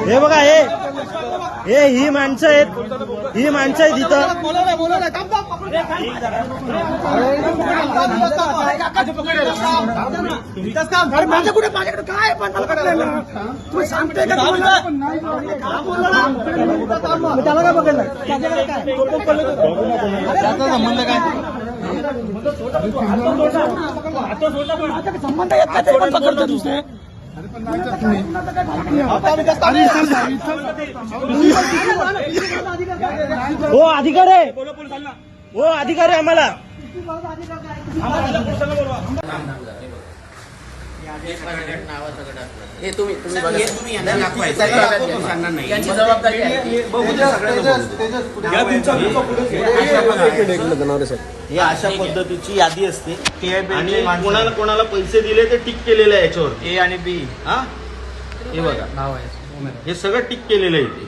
हे बघा हे ही माणसं आहेत इथं. माझ्याकडे काय पण तुम्ही सांगते का त्याला काय बघायला त्याचा संबंध काय संबंध येत काय ते पण पकडतो दुसरे हो अधिकार आहे हो अधिकार आहे आम्हाला. हे तुम्ही यांची जबाबदारी आहे. ही अशा पद्धतीची यादी असते आणि कोणाला कोणाला पैसे दिले ते टिक केलेलं आहे याच्यावर ए आणि बी. हा हे बघा नाव आहे हे सगळं टिक केलेलं आहे इथे.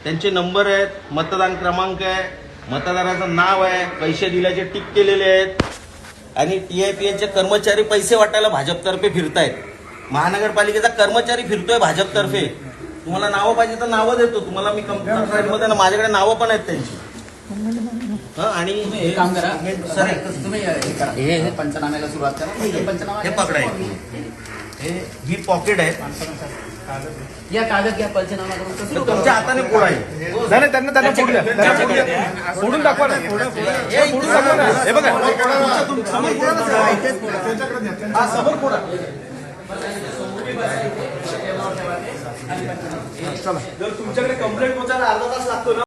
त्यांचे नंबर आहेत, मतदान क्रमांक आहे, मतदाराचं नाव आहे, पैसे दिल्याचे टिक केलेले आहेत. आणि TIPNचे कर्मचारी पैसे वाटायला भाजपतर्फे फिरतायत. महानगरपालिकेचा कर्मचारी फिरतोय भाजपतर्फे. तुम्हाला नावं पाहिजे तर नावं देतो तुम्हाला मी कम्प्युटर फाईलमध्ये ना, माझ्याकडे नावं पण आहेत त्यांची. आणि हे काम करा सर, तुम्ही हे पंचनाम्याला सुरुवात करा. पंचनामा हे पकडायचं. ही पॉकेट आहे. या कागद घ्या, पंचनामा करून तुमच्या हाताने फोडायचं. नाही त्यांना फोडून दाखवा ना. हे बघा समोर फोडा. जर तुमच्याकडे कंप्लेंट पोहोचायला अर्धा तास लागतो ना.